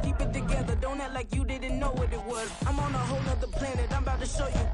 Keep it together, don't act like you didn't know what it was. I'm on a whole nother planet, I'm about to show you.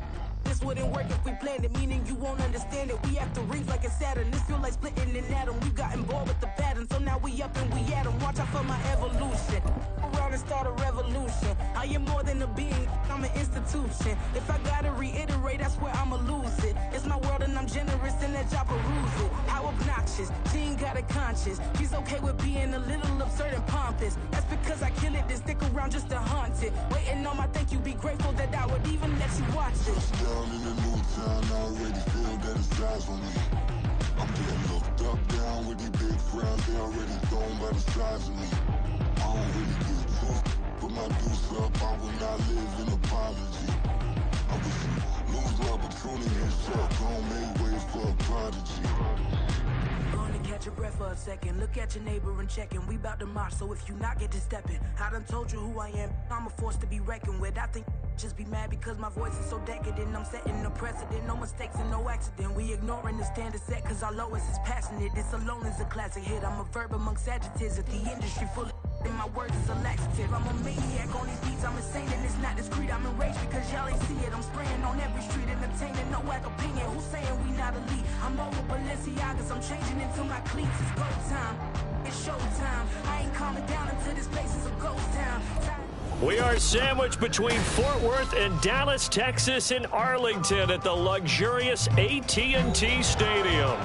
This wouldn't work if we planned it, meaning you won't understand it. We have to rings like a Saturn. This feel like splitting an atom. We got involved with the pattern, so now we up and we at 'em. Watch out for my evolution. Around and start a revolution. I am more than a being, I'm an institution. If I gotta reiterate, that's where I'ma lose it. It's my world and I'm generous and let y'all peruse it. How obnoxious, she ain't got a conscience. She's okay with being a little absurd and pompous. That's because I kill it, then stick around just to haunt it. Waiting on my thank you, be grateful that I would even let you watch it. Down in the new town, I already feel that it's eyes on me. I'm getting looked up, down with these big frowns, they already thrown by the size of me. I don't really give a fuck, put my deuce up, I will not live in apology. I wish you lose my opportunity and suck, don't make way for a prodigy. Gonna catch your breath for a second. Look at your neighbor and checking. We bout to march, so if you not get to stepping, I done told you who I am. I'm a force to be reckoned with. I think just be mad because my voice is so decadent. I'm setting a precedent, no mistakes and no accident. We ignoring the standard set cause our lowest is passionate. This alone is a classic hit. I'm a verb amongst adjectives. If the industry full of and my words is a laxative. I'm a maniac on these beats, I'm insane and it's not discreet. I'm enraged because y'all ain't see it. I'm spraying on every street, entertaining, no whack opinion. Who's saying we not elite? I'm over Balenciagas, I'm changing into my cleats. It's go time, it's show time. I ain't calming down until this place is a ghost town. We are sandwiched between Fort Worth and Dallas, Texas, and Arlington at the luxurious AT&T Stadium.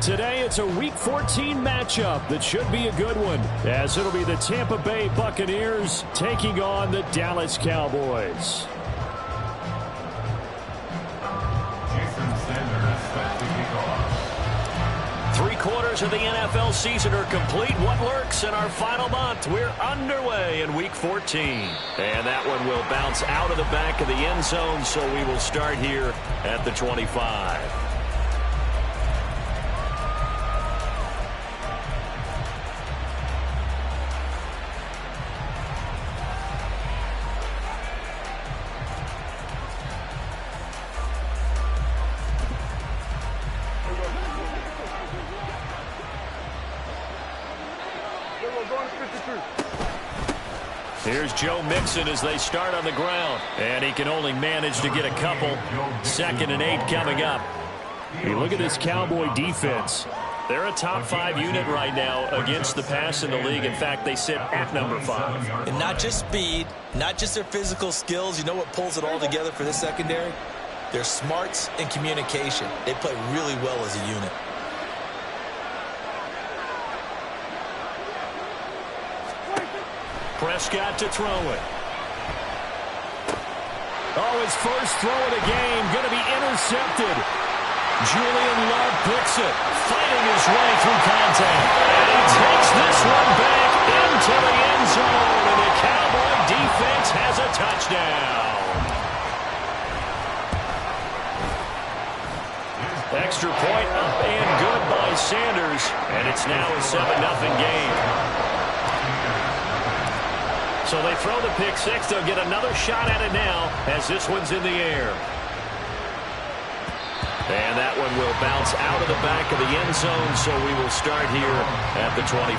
Today, it's a Week 14 matchup that should be a good one, as it'll be the Tampa Bay Buccaneers taking on the Dallas Cowboys. Three-quarters of the NFL season are complete. What lurks in our final month? We're underway in Week 14. And that one will bounce out of the back of the end zone, so we will start here at the 25. Here's Joe Mixon as they start on the ground. And he can only manage to get a couple. 2nd and 8 coming up. You look at this Cowboy defense. They're a top 5 unit right now against the pass in the league. In fact, they sit at number 5. And not just speed, not just their physical skills. You know what pulls it all together for this secondary? Their smarts and communication. They play really well as a unit. Prescott to throw it. Oh, his first throw of the game going to be intercepted. Julian Love picks it, fighting his way through contact. And he takes this one back into the end zone, and the Cowboy defense has a touchdown. Extra point up and good by Sanders, and it's now a 7-0 game. So they throw the pick six. They'll get another shot at it now as this one's in the air. And that one will bounce out of the back of the end zone, so we will start here at the 25.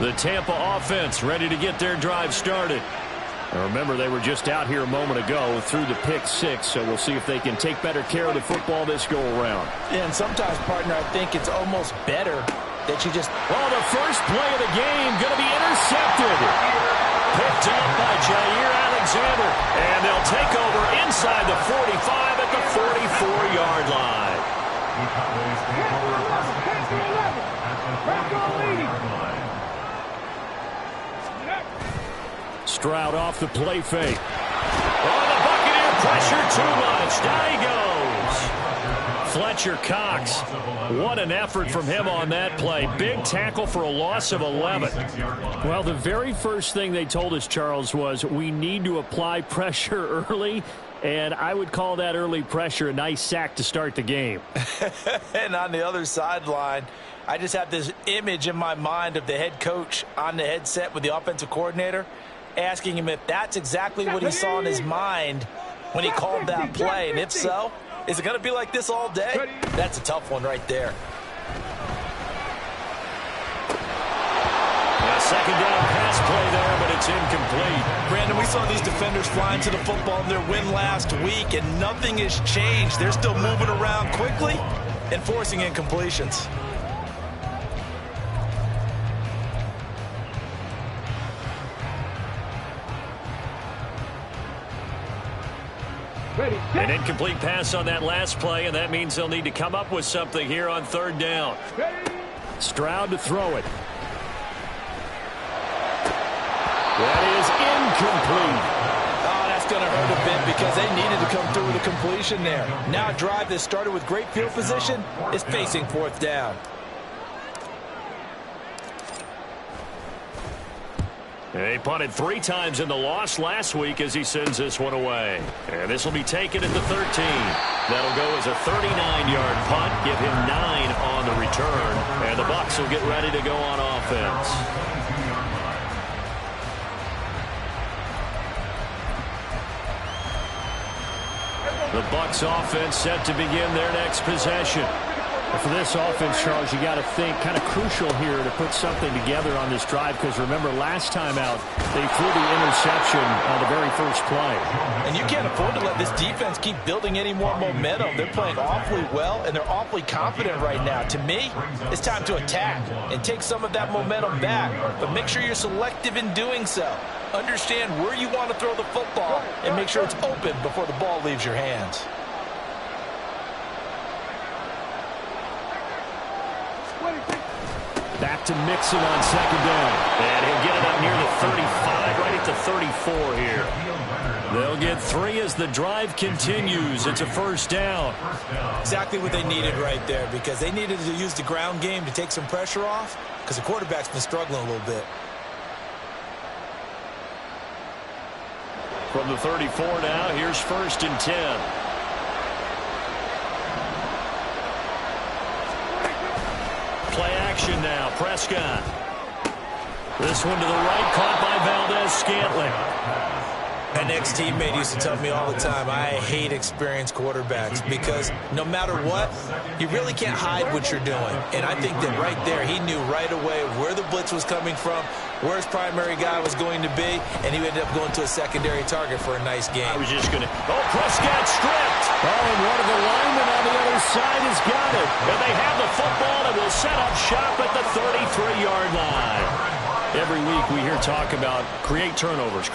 The Tampa offense ready to get their drive started. Now remember, they were just out here a moment ago through the pick six, so we'll see if they can take better care of the football this go-around. Yeah, and sometimes, partner, I think it's almost better that you just... Well, the first play of the game going to be intercepted. Picked up by Jair Alexander, and they'll take over inside the 45 at the 44-yard line. Stroud off the play fake. Oh, the Buccaneer pressure too much. Down he goes. Fletcher Cox. What an effort from him on that play. Big tackle for a loss of 11. Well, the very first thing they told us, Charles, was we need to apply pressure early. And I would call that early pressure a nice sack to start the game. And on the other sideline, I just have this image in my mind of the head coach on the headset with the offensive coordinator, asking him if that's exactly what he saw in his mind when he called that play? And if so, is it going to be like this all day? That's a tough one right there. Second down pass play there, but it's incomplete. Brandon, we saw these defenders flying to the football in their win last week, and nothing has changed. They're still moving around quickly and forcing incompletions. An incomplete pass on that last play, and that means they'll need to come up with something here on third down. Stroud to throw it. That is incomplete. Oh, that's going to hurt a bit because they needed to come through with a completion there. Now a drive that started with great field position is facing fourth down. He punted 3 times in the loss last week as he sends this one away. And this will be taken at the 13. That'll go as a 39-yard punt, give him 9 on the return. And the Bucs will get ready to go on offense. The Bucs offense set to begin their next possession. For this offense, Charles, you got to think kind of crucial here to put something together on this drive, because remember last time out they threw the interception on the very first play. And you can't afford to let this defense keep building any more momentum. They're playing awfully well, and they're awfully confident right now. To me, it's time to attack and take some of that momentum back, but make sure you're selective in doing so. Understand where you want to throw the football and make sure it's open before the ball leaves your hands. Back to Mixon on second down. And he'll get it up near the 35, right at the 34 here. They'll get 3 as the drive continues. It's a first down. Exactly what they needed right there, because they needed to use the ground game to take some pressure off, because the quarterback's been struggling a little bit. From the 34 now, here's first and 10. Play action now. Prescott. This one to the right, caught by Valdez-Scantling. An ex-teammate used to tell me all the time, I hate experienced quarterbacks, because no matter what, you really can't hide what you're doing. And I think that right there, he knew right away where the blitz was coming from, where his primary guy was going to be, and he ended up going to a secondary target for a nice game. I was just going to... Oh, Prescott stripped. Oh, and one of the linemen on the other side has got it. And they have the football and will set up shop at the 33-yard line. Every week we hear talk about create turnovers.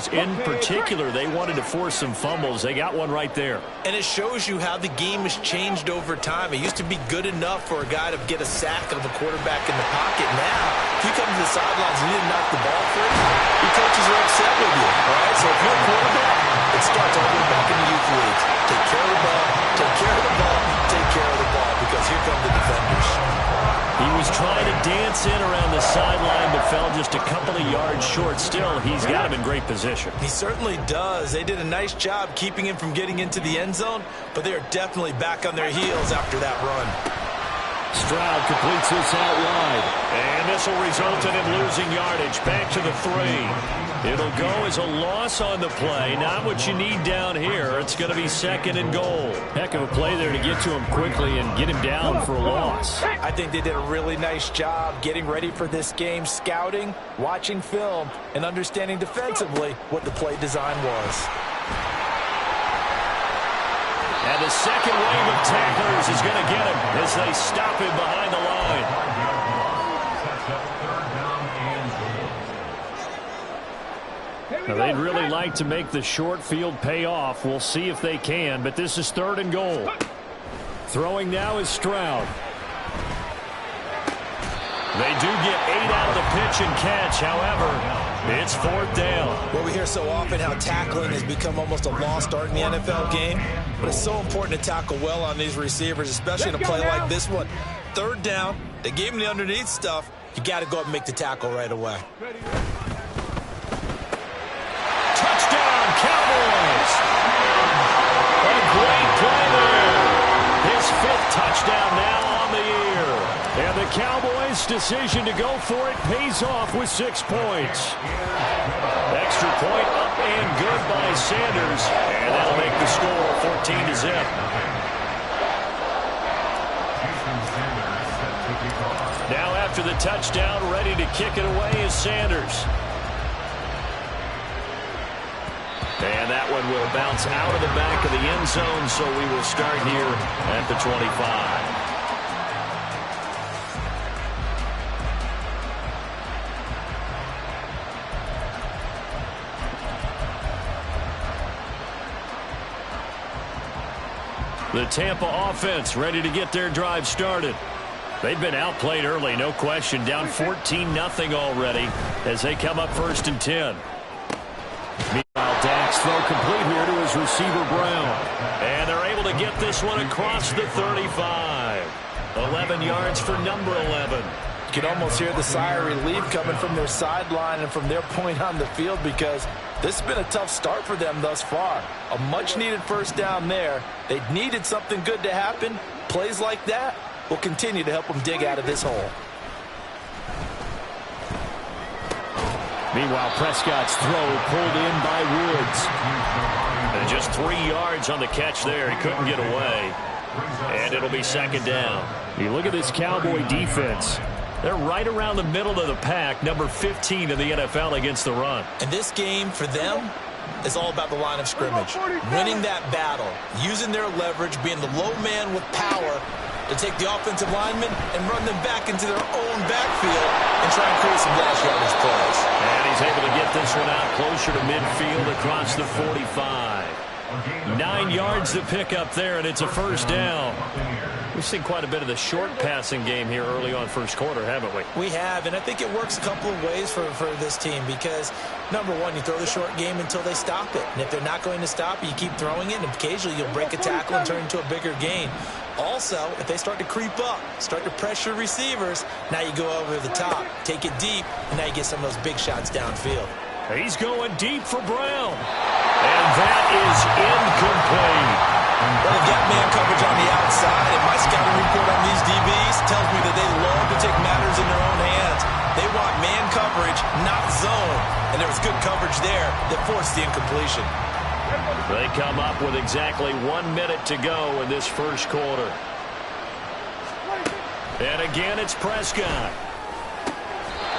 In particular, they wanted to force some fumbles. They got one right there. And it shows you how the game has changed over time. It used to be good enough for a guy to get a sack of a quarterback in the pocket. Now, if you come to the sidelines and you didn't knock the ball free, your coaches are upset with you. All right? So if you're a quarterback, it starts all the way back in the youth leagues. Take care of the ball, take care of the ball, take care of the ball, because here come the defenders. He was trying to dance in around the sideline, but fell just a couple of yards short. Still, he's got him in great position. He certainly does. They did a nice job keeping him from getting into the end zone, but they're definitely back on their heels after that run. Stroud completes this out wide. And this will result in him losing yardage. Back to the 3. It'll go as a loss on the play. Not what you need down here. It's going to be second and goal. Heck of a play there to get to him quickly and get him down for a loss. I think they did a really nice job getting ready for this game, scouting, watching film, and understanding defensively what the play design was. And the second wave of tacklers is going to get him as they stop him behind the line. Now, they'd really like to make the short field pay off. We'll see if they can, but this is third and goal. Throwing now is Stroud. They do get 8 out of the pitch and catch. However, it's fourth down. Well, we hear so often how tackling has become almost a lost art in the NFL game, but it's so important to tackle well on these receivers, especially in a play like this one. Third down, they gave him the underneath stuff. You got to go up and make the tackle right away. Touchdown, Cowboys! A great play there. His 5th touchdown now on the year. And the Cowboys defense decision to go for it pays off with 6 points. Extra point up and good by Sanders, and that'll make the score 14-0. Now after the touchdown, ready to kick it away is Sanders. And that one will bounce out of the back of the end zone, so we will start here at the 25. The Tampa offense ready to get their drive started. They've been outplayed early, no question. Down 14-0 already as they come up 1st and 10. Meanwhile, Dak's throw complete here to his receiver, Brown. And they're able to get this one across the 35. 11 yards for number 11. You can almost hear the sigh of relief coming from their sideline and from their point on the field, because this has been a tough start for them thus far. A much-needed first down there. They needed something good to happen. Plays like that will continue to help them dig out of this hole. Meanwhile, Prescott's throw pulled in by Woods. And just 3 yards on the catch there. He couldn't get away. And it'll be 2nd down. You look at this Cowboy defense. They're right around the middle of the pack, number 15 in the NFL against the run. And this game, for them, is all about the line of scrimmage. Winning that battle, using their leverage, being the low man with power to take the offensive linemen and run them back into their own backfield and try and create some dash yardage plays. And he's able to get this one out closer to midfield across the 45. 9 yards to pick up there, and it's a 1st down. We've seen quite a bit of the short passing game here early on 1st quarter, haven't we? We have, and I think it works a couple of ways for this team because, number one, you throw the short game until they stop it. And if they're not going to stop it, you keep throwing it, and occasionally you'll break a tackle and turn into a bigger gain. Also, if they start to creep up, start to pressure receivers, now you go over the top, take it deep, and now you get some of those big shots downfield. He's going deep for Brown. And that is incomplete. Well, they've got man coverage on the outside, and my scouting report on these DBs tells me that they love to take matters in their own hands. They want man coverage, not zone. And there was good coverage there that forced the incompletion. They come up with exactly 1 minute to go in this 1st quarter. And again, it's Prescott.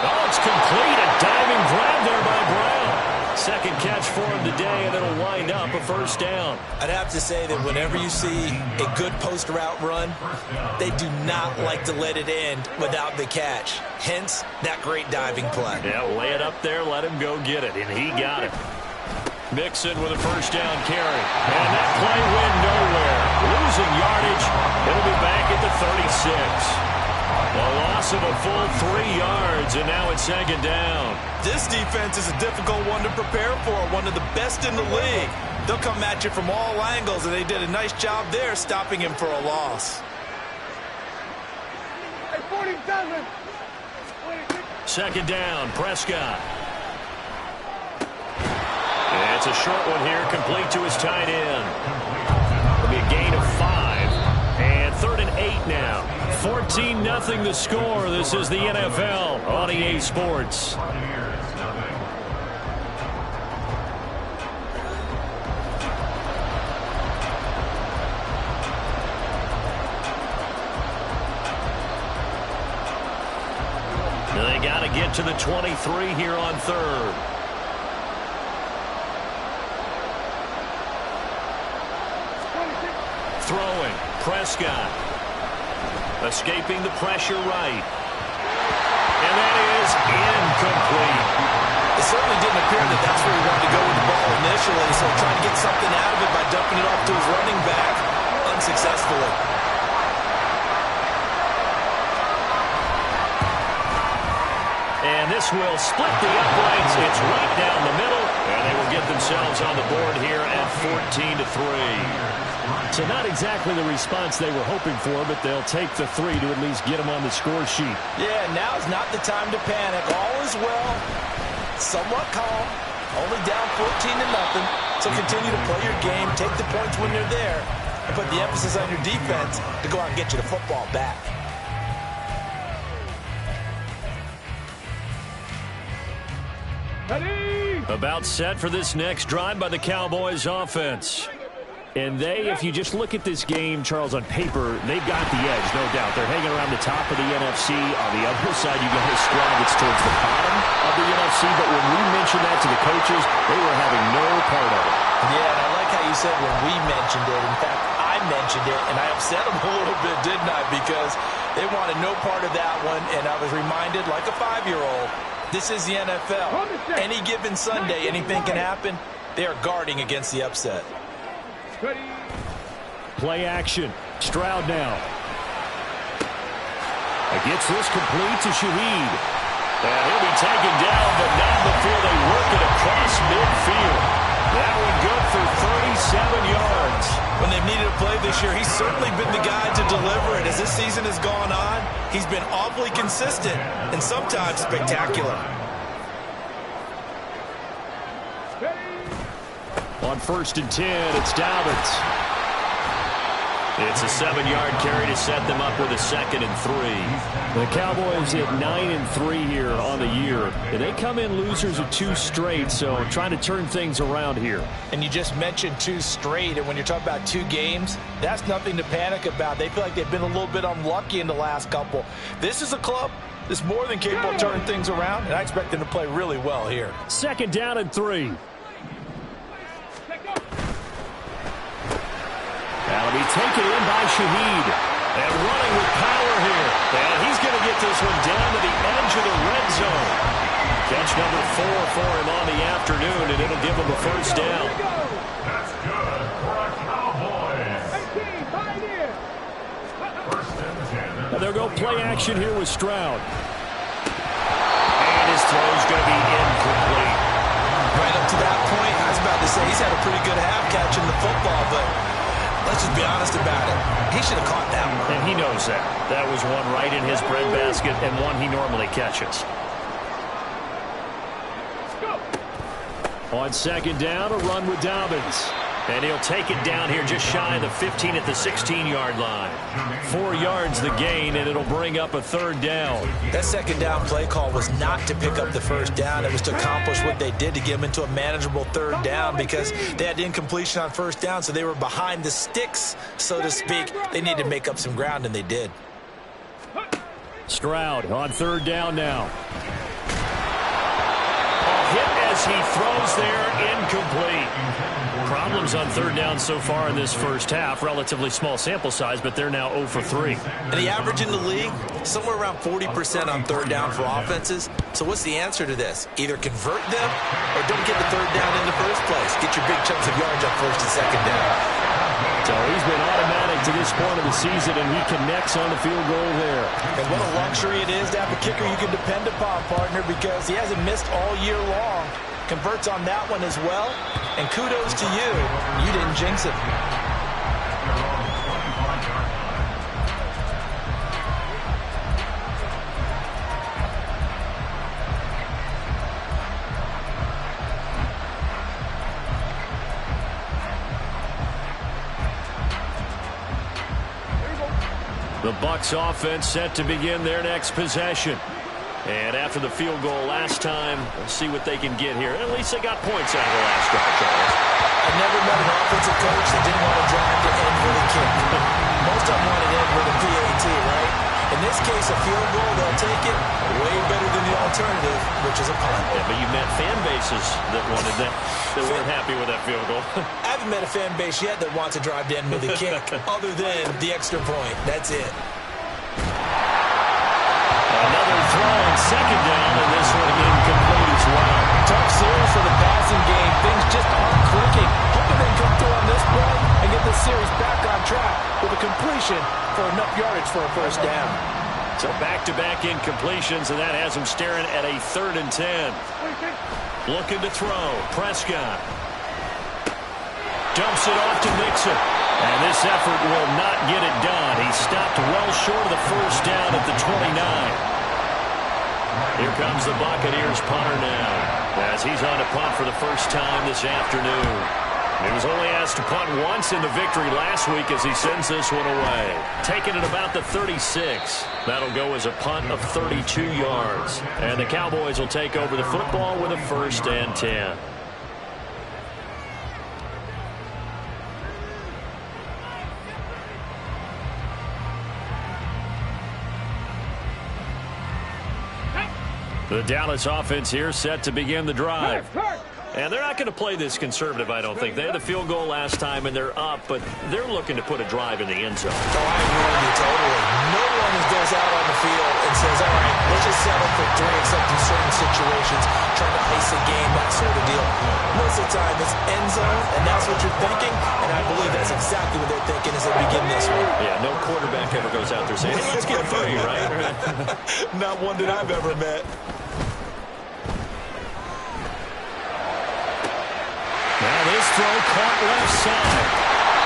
Oh, it's complete. A diving grab there by Brown. 2nd catch for him today, and it'll wind up a 1st down. I'd have to say that whenever you see a good post route run, they do not like to let it end without the catch. Hence, that great diving play. Yeah, lay it up there, let him go get it, and he got it. Mixon with a 1st down carry. And that play went nowhere. Losing yardage. It'll be back at the 36. A loss of a full 3 yards, and now it's 2nd down. This defense is a difficult one to prepare for, one of the best in the league. They'll come at you from all angles, and they did a nice job there stopping him for a loss. 2nd down, Prescott. And it's a short one here, complete to his tight end. It'll be a gain of 5. And 3rd and 8 now. 14-0 the score. This is the NFL on EA Sports. They got to get to the 23 here on 3rd. Throwing, Prescott. Escaping the pressure right. And that is incomplete. It certainly didn't appear that that's where he wanted to go with the ball initially, so trying to get something out of it by dumping it off to his running back unsuccessfully. And this will split the uprights. It's right down the middle, and they will get themselves on the board here at 14-3. So not exactly the response they were hoping for, but they'll take the 3 to at least get them on the score sheet. Yeah, now's not the time to panic. All is well, somewhat calm, only down 14-0. So continue to play your game, take the points when they're there, and put the emphasis on your defense to go out and get you the football back. About set for this next drive by the Cowboys offense. And if you just look at this game, Charles, on paper, they've got the edge, no doubt. They're hanging around the top of the NFC. On the other side, you got a squad that's towards the bottom of the NFC. But when we mentioned that to the coaches, they were having no part of it. Yeah, and I like how you said when we mentioned it. In fact, I mentioned it, and I upset them a little bit, didn't I? Because they wanted no part of that one, and I was reminded, like a 5-year-old, this is the NFL. Any given Sunday, anything can happen. They are guarding against the upset. Play action. Stroud now. Gets this complete to Shaheed. And he'll be taken down, but not before they work it across midfield. That one good for 37 yards. When they've needed a play this year, he's certainly been the guy to deliver it. As this season has gone on, he's been awfully consistent and sometimes spectacular. On 1st and 10, it's Dobbins. It's a 7-yard carry to set them up with a 2nd and 3. The Cowboys at 9-3 here on the year. And they come in losers of 2 straight, so trying to turn things around here. And you just mentioned 2 straight, and when you're talking about 2 games, that's nothing to panic about. They feel like they've been a little bit unlucky in the last couple. This is a club that's more than capable of turning things around, and I expect them to play really well here. 2nd down and 3. That'll be taken in by Shaheed. And running with power here. And he's going to get this one down to the edge of the red zone. Catch number 4 for him on the afternoon, and it'll give him a 1st down. That's good for a Cowboys. Now they'll go play action here with Stroud. And his throw's going to be incomplete. Right up to that point, I was about to say he's had a pretty good half catching the football, but let's just be honest about it. He should have caught that one. And he knows that. That was one right in his breadbasket and one he normally catches. On 2nd down, a run with Dobbins. And he'll take it down here just shy of the 15 at the 16-yard line. 4 yards the gain, and it'll bring up a 3rd down. That 2nd down play call was not to pick up the 1st down. It was to accomplish what they did to get them into a manageable 3rd down because they had incompletion on 1st down, so they were behind the sticks, so to speak. They needed to make up some ground, and they did. Stroud on 3rd down now. Hit as he throws there, incomplete. Problems on 3rd down so far in this first half. Relatively small sample size, but they're now 0 for 3. And the average in the league, somewhere around 40% on 3rd down for offenses. So what's the answer to this? Either convert them or don't get the 3rd down in the first place. Get your big chunks of yards on 1st and 2nd down. So he's been automatic to this point of the season, and he connects on the field goal there. And what a luxury it is to have a kicker you can depend upon, partner, because he hasn't missed all year long. Converts on that one as well. And kudos to you. You didn't jinx it. The Bucs offense set to begin their next possession. And after the field goal last time, we'll see what they can get here. And at least they got points out of the last drive, Charles. I never met an offensive coach that didn't want to drive to end with a kick. Most of them want to end with a PAT, right? In this case, a field goal, they'll take it way better than the alternative, which is a punt. Yeah, but you met fan bases that wanted that, that weren't happy with that field goal. I haven't met a fan base yet that wants to drive to end with a kick other than the extra point. That's it. Another throw on 2nd down, and this one incomplete as well. Tough series for the passing game. Things just aren't clicking. Hoping they can come through on this play and get this series back on track with a completion for enough yardage for a 1st down. So back-to-back incompletions, and that has them staring at a 3rd and 10. Looking to throw. Prescott dumps it off to Mixon. And this effort will not get it done. He stopped well short of the 1st down at the 29. Here comes the Buccaneers punter now, as he's on to punt for the first time this afternoon. He was only asked to punt once in the victory last week as he sends this one away. Taking it about the 36. That'll go as a punt of 32 yards. And the Cowboys will take over the football with a 1st and 10. The Dallas offense here set to begin the drive. And they're not going to play this conservative, I don't think. They had the field goal last time, and they're up, but they're looking to put a drive in the end zone. Oh, I agree with you totally. No one goes out on the field and says, all right, let's just settle for 3 except in certain situations, trying to ice a game, that sort of deal. Most of the time, it's end zone, and that's what you're thinking, and I believe that's exactly what they're thinking as they begin this one. Yeah, no quarterback ever goes out there saying, hey, let's get 3, right? Not one that I've ever met. Now this throw caught left side.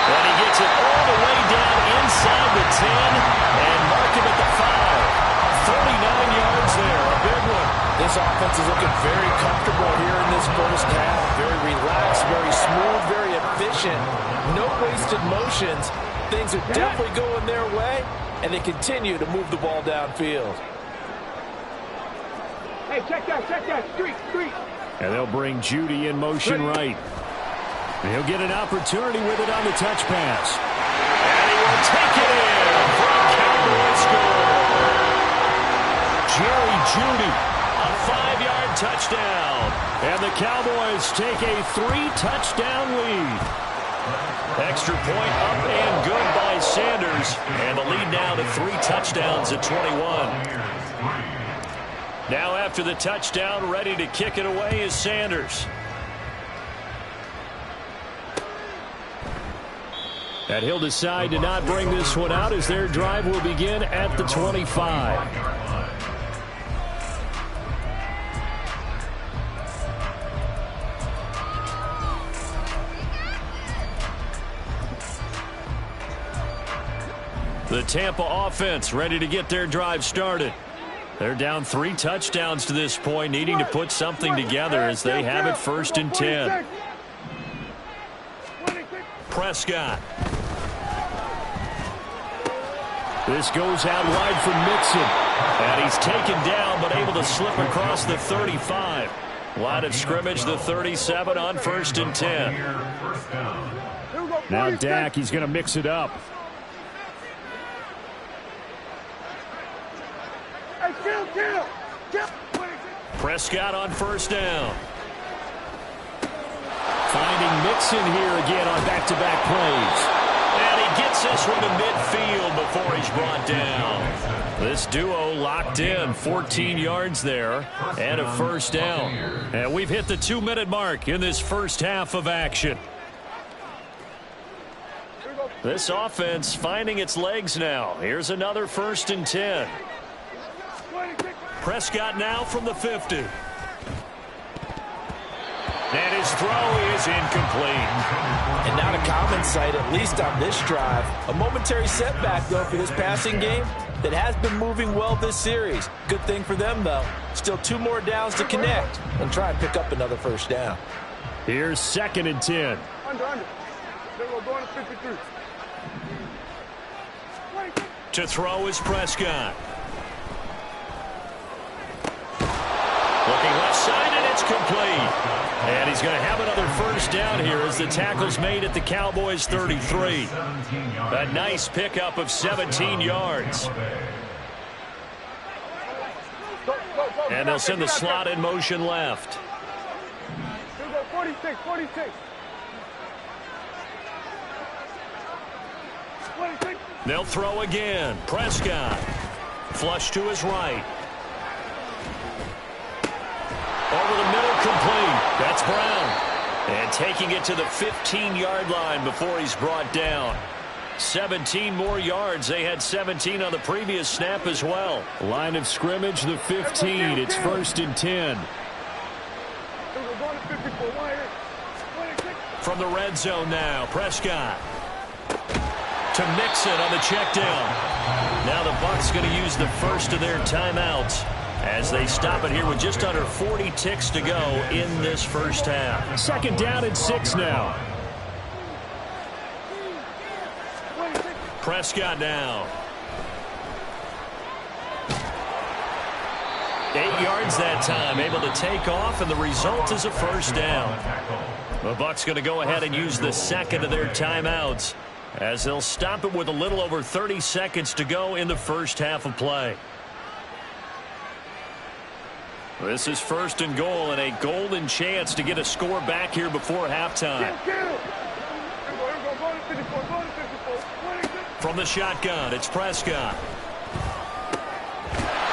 And he gets it all the way down inside the 10 and mark him at the 5. 39 yards there, a big one. This offense is looking very comfortable here in this first half. Very relaxed, very smooth, very efficient. No wasted motions. Things are definitely going their way, and they continue to move the ball downfield. Hey, check that, street. And they'll bring Judy in motion right. And he'll get an opportunity with it on the touch pass. And he will take it in for a Cowboys score. Jerry Judy, a 5-yard touchdown. And the Cowboys take a 3-touchdown lead. Extra point up and good by Sanders. And the lead now to 3 touchdowns at 21. Now after the touchdown, ready to kick it away is Sanders. And he'll decide to not bring this one out as their drive will begin at the 25. The Tampa offense ready to get their drive started. They're down 3 touchdowns to this point, needing to put something together as they have it 1st and 10. Prescott. This goes out wide for Mixon. And he's taken down but able to slip across the 35. Line of scrimmage, the 37 on 1st and 10. Now Dak, he's going to mix it up. Prescott on 1st down. Finding Mixon here again on back-to-back plays. And he gets this one to midfield before he's brought down. This duo locked in, 14 yards there, and a 1st down. And we've hit the 2-minute mark in this first half of action. This offense finding its legs now. Here's another 1st and 10. Prescott now from the 50. And his throw is incomplete. And not a common sight, at least on this drive. A momentary setback, though, for this passing game that has been moving well this series. Good thing for them, though. Still 2 more downs to connect and try and pick up another 1st down. Here's 2nd and 10. Under. They will go to 53. To throw is Prescott. Looking left side, and it's complete. And he's going to have another 1st down here as the tackle's made at the Cowboys 33. A nice pickup of 17 yards. And they'll send the slot in motion left. 46. They'll throw again. Prescott. Flush to his right. Over the middle, complete. That's Brown. And taking it to the 15-yard line before he's brought down. 17 more yards. They had 17 on the previous snap as well. Line of scrimmage, the 15. It's 1st and 10. From the red zone now, Prescott. To Mixon on the check down. Now the Bucs going to use the first of their timeouts as they stop it here with just under 40 ticks to go in this first half. 2nd down and 6 now. Prescott now. 8 yards that time, able to take off, and the result is a first down. The Bucs going to go ahead and use the second of their timeouts as they'll stop it with a little over 30 seconds to go in the first half of play. This is first and goal and a golden chance to get a score back here before halftime. From the shotgun, it's Prescott.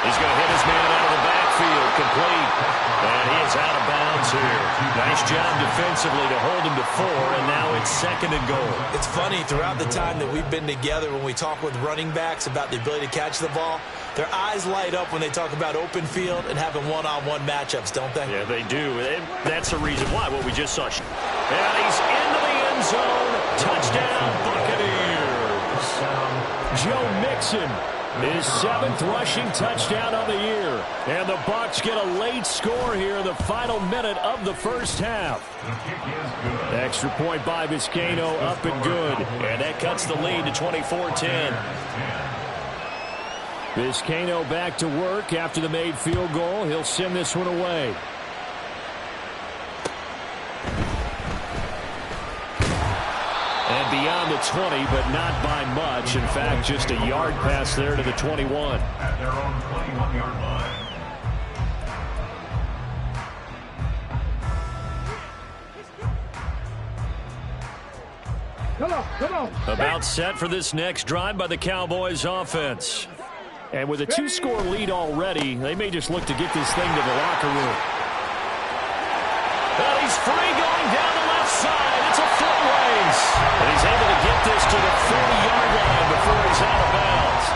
He's going to hit his man out of the backfield, complete. And he is out of bounds here. Nice job defensively to hold him to 4, and now it's second and goal. It's funny, throughout the time that we've been together, when we talk with running backs about the ability to catch the ball, their eyes light up when they talk about open field and having one-on-one matchups, don't they? Yeah, they do. That's the reason why. What we just saw. And he's into the end zone. Touchdown, Buccaneers. Joe Mixon, his 7th rushing touchdown of the year. And the Bucs get a late score here in the final minute of the first half. Extra point by Vizcaino, up and good. And that cuts the lead to 24-10. Vizcaino back to work after the made field goal. He'll send this one away. And beyond the 20, but not by much. In fact, just a yard pass there to the 21. At their own 21-yard line. Come on. About set for this next drive by the Cowboys offense. And with a 2-score lead already, they may just look to get this thing to the locker room. Well, he's free going down the left side. It's a foot race. And he's able to get this to the 40-yard line before he's out of bounds.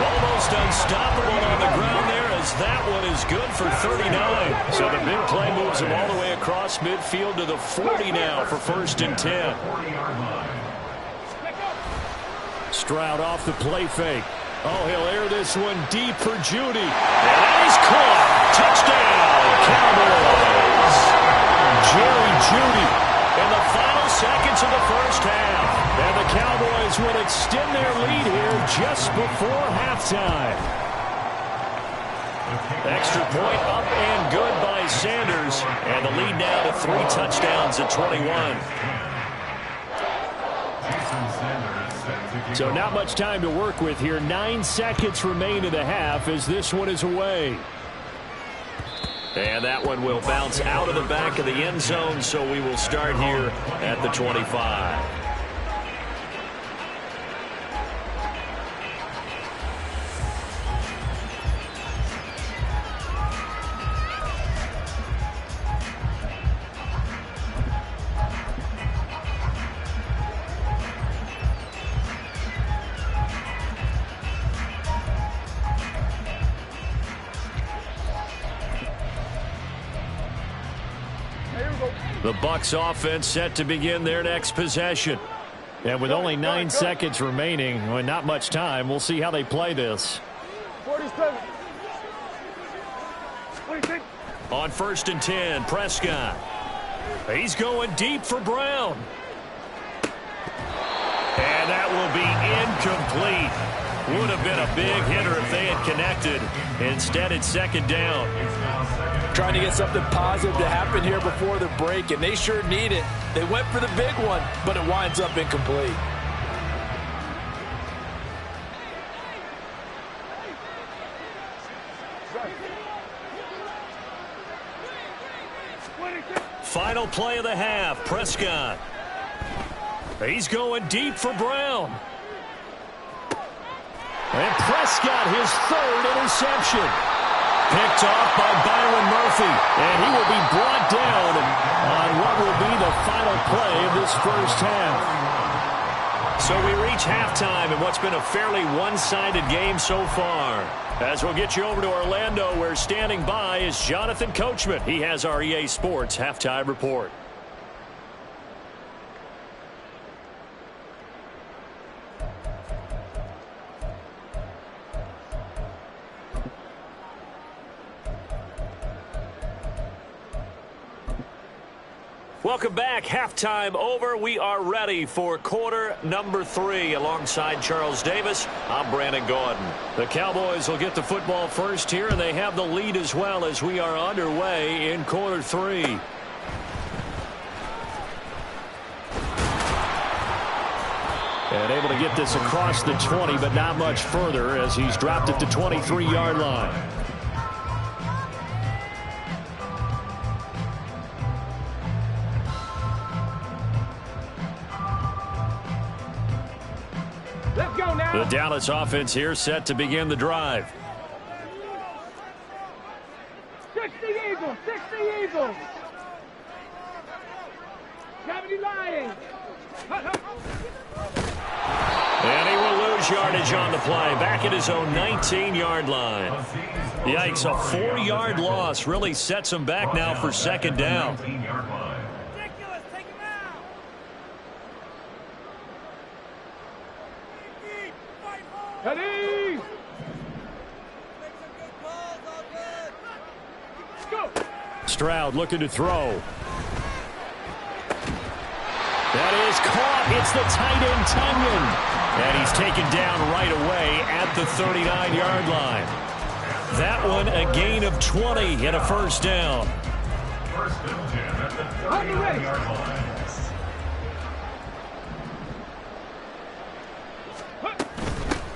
Almost unstoppable on the ground there, as that one is good for 39. So the big play moves him all the way across midfield to the 40 now for first and 10. Stroud off the play fake. Oh, he'll air this one deep for Judy. And he's caught. Touchdown, Cowboys. Jerry Judy. In the final seconds of the first half. And the Cowboys will extend their lead here just before halftime. Extra point up and good by Sanders. And the lead now to 3 touchdowns at 21. So not much time to work with here. 9 seconds remain in the half as this one is away. And that one will bounce out of the back of the end zone, so we will start here at the 25. The Bucs offense set to begin their next possession. And with only 9 seconds remaining, well, not much time, we'll see how they play this. 47. 26. On first and 10, Prescott. He's going deep for Brown. And that will be incomplete. Would have been a big hitter if they had connected. Instead, it's second down. Trying to get something positive to happen here before the break, and they sure need it. They went for the big one, but it winds up incomplete. Final play of the half, Prescott. He's going deep for Brown. And Prescott, his 3rd interception. Picked off by Byron Murphy. And he will be brought down on what will be the final play of this first half. So we reach halftime in what's been a fairly one-sided game so far. As we'll get you over to Orlando, where standing by is Jonathan Coachman. He has our EA Sports halftime report. Welcome back. Halftime over. We are ready for quarter number 3. Alongside Charles Davis, I'm Brandon Gordon. The Cowboys will get the football first here, and they have the lead as well as we are underway in quarter 3. And able to get this across the 20, but not much further as he's dropped at the 23-yard line. Let's go now. The Dallas offense here set to begin the drive. 60 Eagles, 60 Eagles. 70 Lions. And he will lose yardage on the play. Back at his own 19-yard line. Yikes, a 4-yard loss really sets him back now for second down. Ridiculous, take him out. Ready. Go. Stroud looking to throw. That is caught. It's the tight end, Tunyon. And he's taken down right away at the 39-yard line. That one a gain of 20 and a first down. On the ready.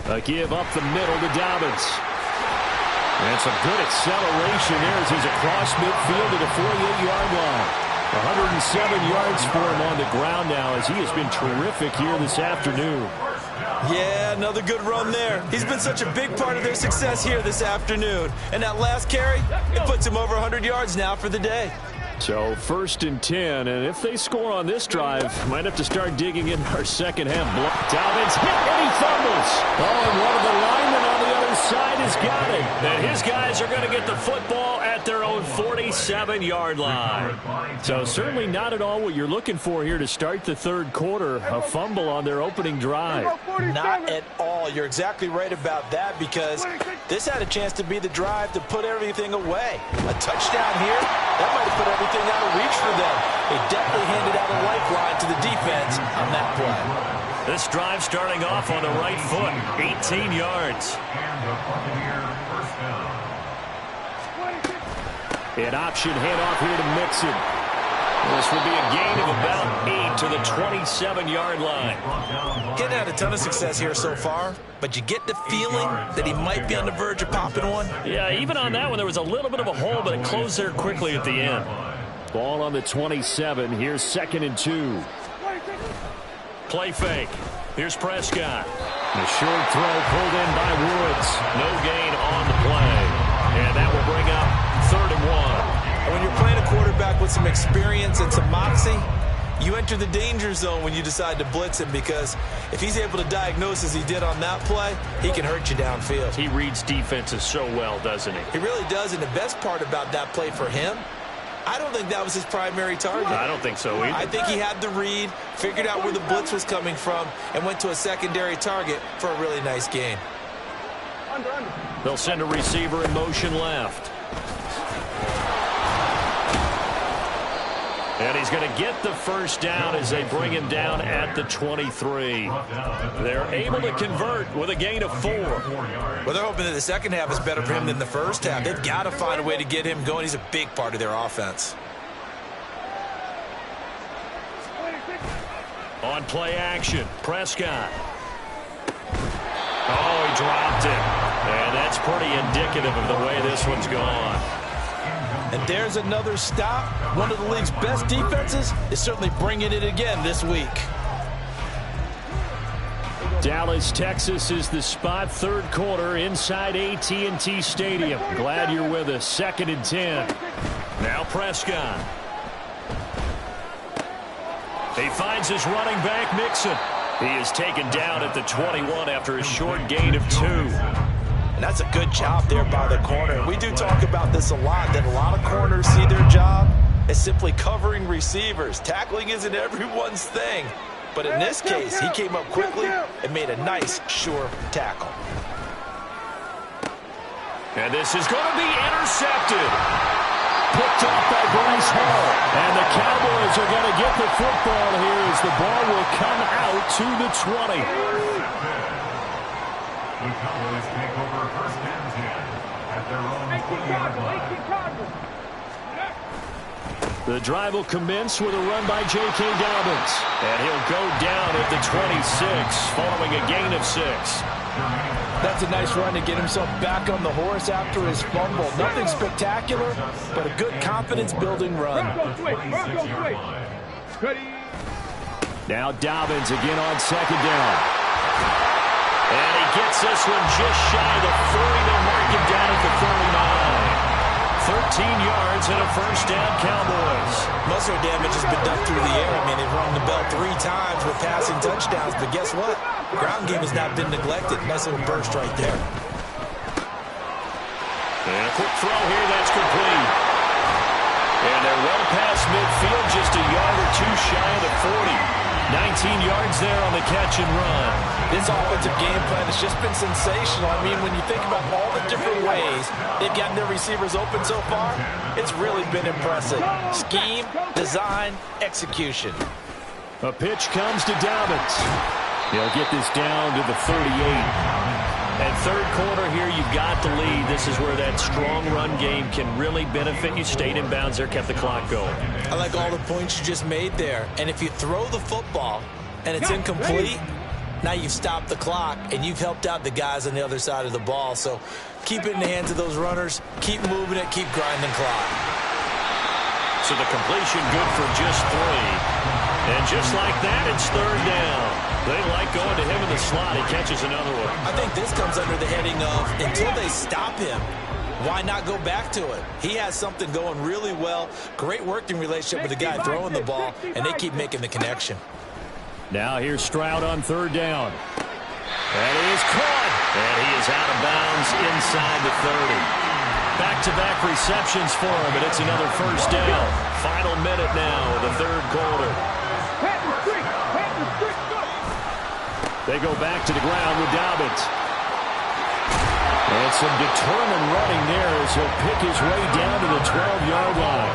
A give up the middle to Dobbins. And some good acceleration there as he's across midfield to the 48-yard line. 107 yards for him on the ground now as he has been terrific here this afternoon. Yeah, another good run there. He's been such a big part of their success here this afternoon. And that last carry, it puts him over 100 yards now for the day. So 1st and 10, and if they score on this drive, might have to start digging in our second half block. Dobbins hit and he fumbles. Oh, and one of the linemen on the other side has got it. And his guys are going to get the football at their own 47-yard line. So certainly not at all what you're looking for here to start the third quarter. A fumble on their opening drive. Not at all. You're exactly right about that because this had a chance to be the drive to put everything away. A touchdown here, that might have put everything out of reach for them. They definitely handed out a lifeline to the defense on that play. This drive starting off on the right foot, 18 yards. An option handoff here to Mixon. This will be a gain of about 8 to the 27-yard line. Getting had a ton of success here so far, but you get the feeling that he might be on the verge of popping one. Yeah, even on that one, there was a little bit of a hole, but it closed there quickly at the end. Ball on the 27. Here's 2nd and 2. Play fake. Here's Prescott. The short throw pulled in by Woods. No gain on the play. And that will bring up 3rd and 1. When you're playing a quarterback with some experience and some moxie, you enter the danger zone when you decide to blitz him because if he's able to diagnose as he did on that play, he can hurt you downfield. He reads defenses so well, doesn't he? He really does, and the best part about that play for him, I don't think that was his primary target. I don't think so either. I think he had the read, figured out where the blitz was coming from, and went to a secondary target for a really nice gain. They'll send a receiver in motion left. And he's going to get the first down as they bring him down at the 23. They're able to convert with a gain of 4. Well, they're hoping that the second half is better for him than the first half. They've got to find a way to get him going. He's a big part of their offense. On play action, Prescott. Oh, he dropped it. And that's pretty indicative of the way this one's gone. And there's another stop. One of the league's best defenses is certainly bringing it again this week. Dallas, Texas is the spot. 3rd quarter inside AT&T Stadium. Glad you're with us. 2nd and 10. Now Prescott. He finds his running back, Mixon. He is taken down at the 21 after a short gain of 2. And that's a good job there by the corner. We do talk about this a lot, that a lot of corners see their job as simply covering receivers. Tackling isn't everyone's thing. But in this case, he came up quickly and made a nice, sure tackle. And this is going to be intercepted. Picked off by Bryce Hall. And the Cowboys are going to get the football here as the ball will come out to the 20. The Cowboys take over first and 10 at their own 20-yard line. The drive will commence with a run by J.K. Dobbins. And he'll go down at the 26 following a gain of 6. That's a nice run to get himself back on the horse after his fumble. Nothing spectacular, but a good confidence-building run. Now Dobbins again on second down. And he gets this one just shy of the 40. They'll mark him down at the 39. 13 yards and a first down, Cowboys. Most of their damage has been done through the air. I mean, they've rung the bell 3 times with passing touchdowns, but guess what? Ground game has not been neglected. Nice little burst right there. And a quick throw here, that's complete. And they're well past midfield, just a yard or two shy of the 40. 19 yards there on the catch and run. This offensive game plan has just been sensational. I mean, when you think about all the different ways they've gotten their receivers open so far, it's really been impressive. Scheme, design, execution. A pitch comes to Dobbins. He'll get this down to the 38. And third quarter here, you've got the lead. This is where that strong run game can really benefit you. Stayed in bounds there, kept the clock going. I like all the points you just made there. And if you throw the football and it's incomplete, now you've stopped the clock and you've helped out the guys on the other side of the ball. So keep it in the hands of those runners. Keep moving it. Keep grinding clock. So the completion good for just 3. And just like that, it's third down. They like going to him in the slot. He catches another one. I think this comes under the heading of until they stop him, why not go back to it? He has something going really well. Great working relationship with the guy throwing the ball, and they keep making the connection. Now here's Stroud on third down. And he is caught. And he is out of bounds inside the 30. Back-to-back receptions for him, and it's another first down. Final minute now of the third quarter. They go back to the ground with Dobbins. And some determined running there as he'll pick his way down to the 12-yard line.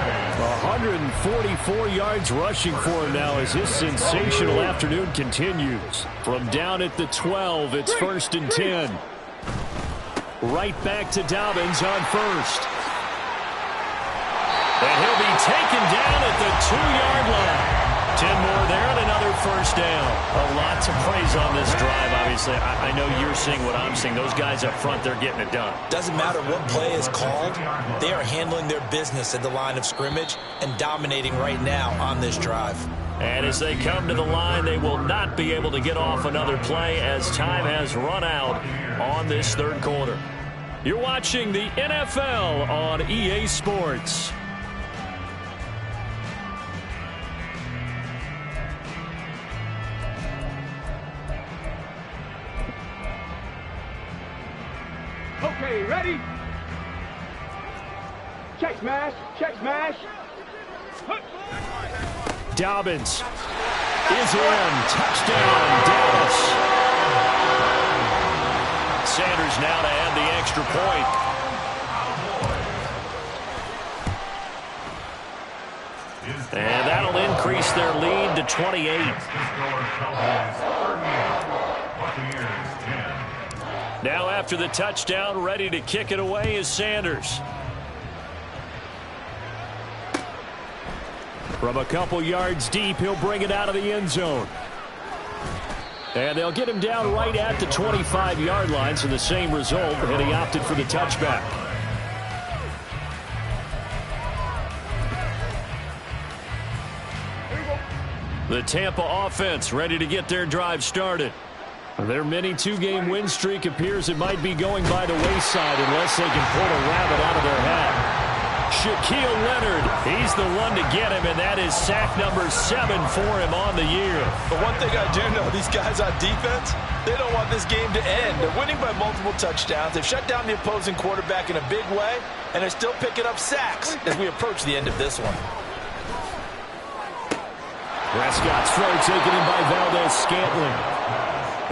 144 yards rushing for him now as his sensational afternoon continues. From down at the 12, it's first and 10. Right back to Dobbins on first. And he'll be taken down at the 2-yard line. 10 more there and another first down. A lot to praise on this drive, obviously. I know you're seeing what I'm seeing. Those guys up front, they're getting it done. Doesn't matter what play is called. They are handling their business at the line of scrimmage and dominating right now on this drive. And as they come to the line, they will not be able to get off another play as time has run out on this third quarter. You're watching the NFL on EA Sports. Okay, ready? Check smash, check smash. Dobbins is in. Touchdown, Dallas. Sanders now to add the extra point. And that'll increase their lead to 28. Now after the touchdown, ready to kick it away is Sanders. From a couple yards deep, he'll bring it out of the end zone. And they'll get him down right at the 25-yard line, so the same result, and he opted for the touchback. The Tampa offense ready to get their drive started. Their mini two-game win streak appears it might be going by the wayside unless they can pull a rabbit out of their hat. Shaquille Leonard, he's the one to get him, and that is sack number 7 for him on the year. But one thing I do know, these guys on defense, they don't want this game to end. They're winning by multiple touchdowns. They've shut down the opposing quarterback in a big way, and they're still picking up sacks as we approach the end of this one. Prescott's throw taken in by Valdez-Scantling.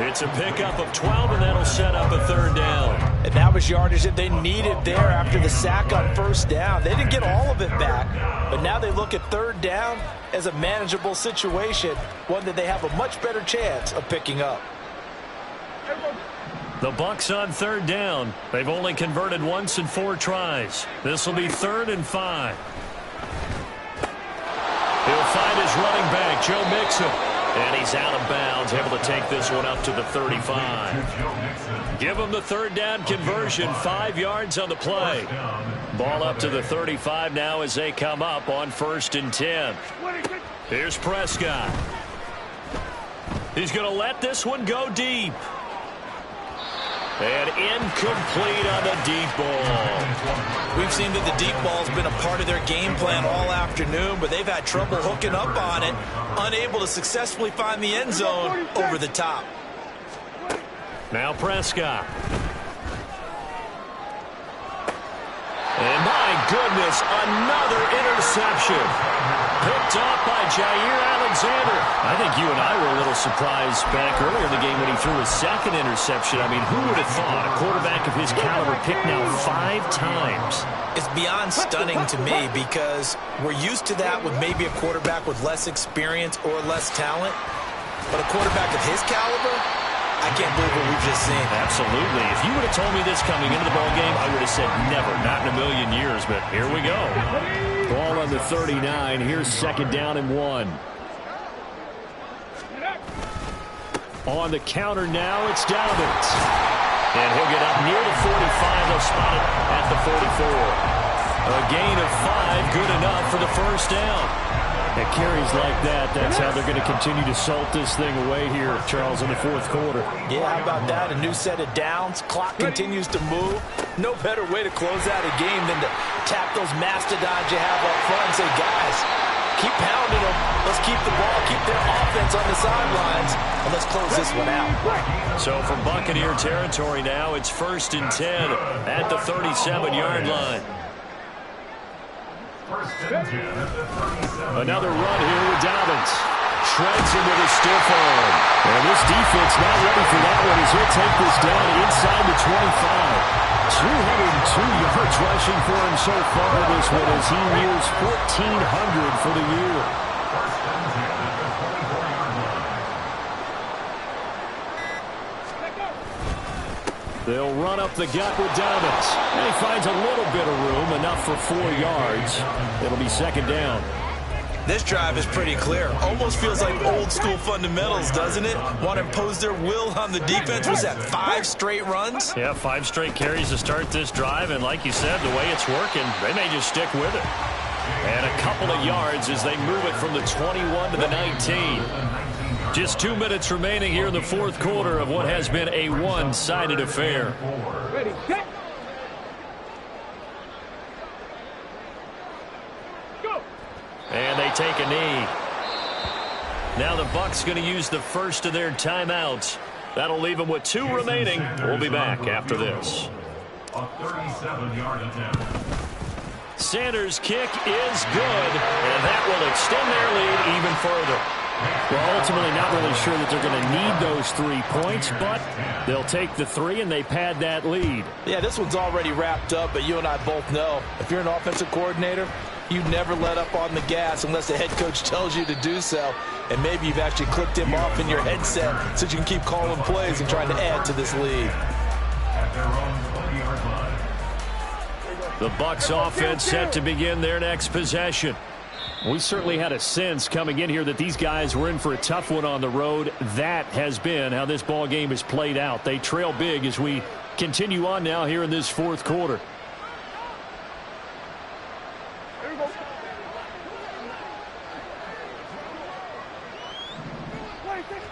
It's a pickup of 12, and that'll set up a third down. And that was yardage that they needed there after the sack on first down. They didn't get all of it back, but now they look at third down as a manageable situation, one that they have a much better chance of picking up. The Bucs on third down. They've only converted once in 4 tries. This will be 3rd and 5. He'll find his running back, Joe Mixon. And he's out of bounds, able to take this one up to the 35. Give him the 3rd down conversion, 5 yards on the play. Ball up to the 35 now as they come up on 1st and 10. Here's Prescott. He's going to let this one go deep. And incomplete on the deep ball. We've seen that the deep ball's been a part of their game plan all afternoon, but they've had trouble hooking up on it, unable to successfully find the end zone over the top. Now Prescott. And my goodness, another interception. Picked off by Jair Alexander. I think you and I were a little surprised back earlier in the game when he threw his 2nd interception. I mean, who would have thought a quarterback of his caliber picked now 5 times? It's beyond stunning to me because we're used to that with maybe a quarterback with less experience or less talent. But a quarterback of his caliber, I can't believe what we've just seen. Absolutely. If you would have told me this coming into the ballgame, I would have said never, not in a million years. But here we go. Ball on the 39. Here's 2nd down and 1. On the counter now, it's Dobbins. And he'll get up near the 45. They'll spot it at the 44. A gain of 5, good enough for the 1st down. At carries like that, that's how they're going to continue to salt this thing away here, Charles, in the 4th quarter. Yeah, how about that? A new set of downs. Clock continues to move. No better way to close out a game than to tap those mastodons you have up front and say, guys, keep pounding them. Let's keep the ball, keep their offense on the sidelines, and let's close this one out. So from Buccaneer territory now, it's 1st and 10 at the 37-yard line. Another run here with Dobbins. Shreds him with a stiff arm. And this defense not ready for that one as he'll take this down inside the 25. 202 yards rushing for him so far this one as he nears 1,400 for the year. They'll run up the gut with Dobbins. And he finds a little bit of room, enough for 4 yards. It'll be 2nd down. This drive is pretty clear. Almost feels like old school fundamentals, doesn't it? Want to impose their will on the defense. Was that 5 straight runs? Yeah, 5 straight carries to start this drive. And like you said, the way it's working, they may just stick with it. And a couple of yards as they move it from the 21 to the 19. Just 2 minutes remaining here in the 4th quarter of what has been a one-sided affair. Ready, set. Go. And they take a knee. Now the Bucs going to use the first of their timeouts. That'll leave them with 2 remaining. We'll be back after this. A 37-yard attempt. Sanders' kick is good, and that will extend their lead even further. Well, ultimately not really sure that they're going to need those 3 points, but they'll take the 3 and they pad that lead. Yeah, this one's already wrapped up, but you and I both know if you're an offensive coordinator, you never let up on the gas unless the head coach tells you to do so. And maybe you've actually clicked him off in your headset so you can keep calling plays and trying to add to this lead. At their own 20-yard line. The Bucs offense set to begin their next possession. We certainly had a sense coming in here that these guys were in for a tough one on the road. That has been how this ball game has played out. They trail big as we continue on now here in this 4th quarter.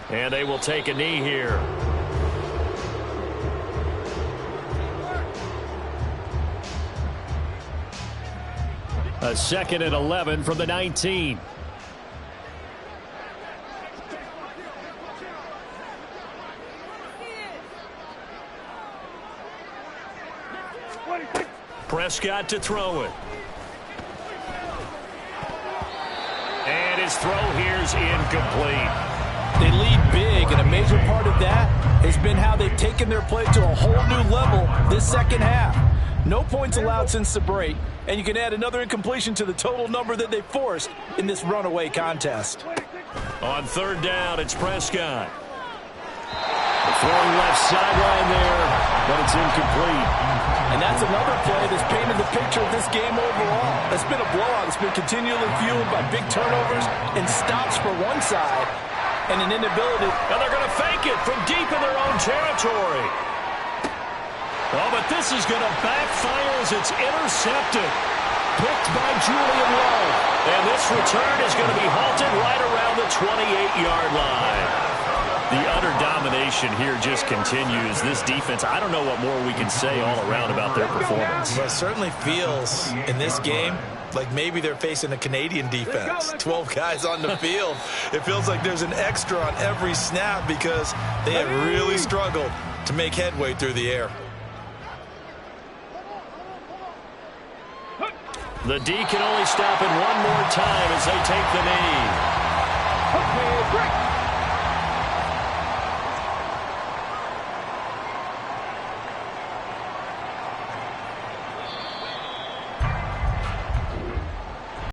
And they will take a knee here. A 2nd and 11 from the 19. Prescott to throw it. And his throw here's incomplete. They lead big, and a major part of that has been how they've taken their play to a whole new level this second half. No points allowed since the break, and you can add another incompletion to the total number that they forced in this runaway contest. On third down, it's Prescott. Throwing left sideline there, but it's incomplete. And that's another play that's painted the picture of this game overall. It's been a blowout. It's been continually fueled by big turnovers and stops for one side and an inability. And they're going to fake it from deep in their own territory. Oh, but this is going to backfire as it's intercepted. Picked by Julian Love. And this return is going to be halted right around the 28-yard line. The utter domination here just continues. This defense, I don't know what more we can say all around about their performance. Well, it certainly feels in this game like maybe they're facing a Canadian defense. 12 guys on the field. It feels like there's an extra on every snap because they have really struggled to make headway through the air. The D can only stop it one more time as they take the knee. Okay, break.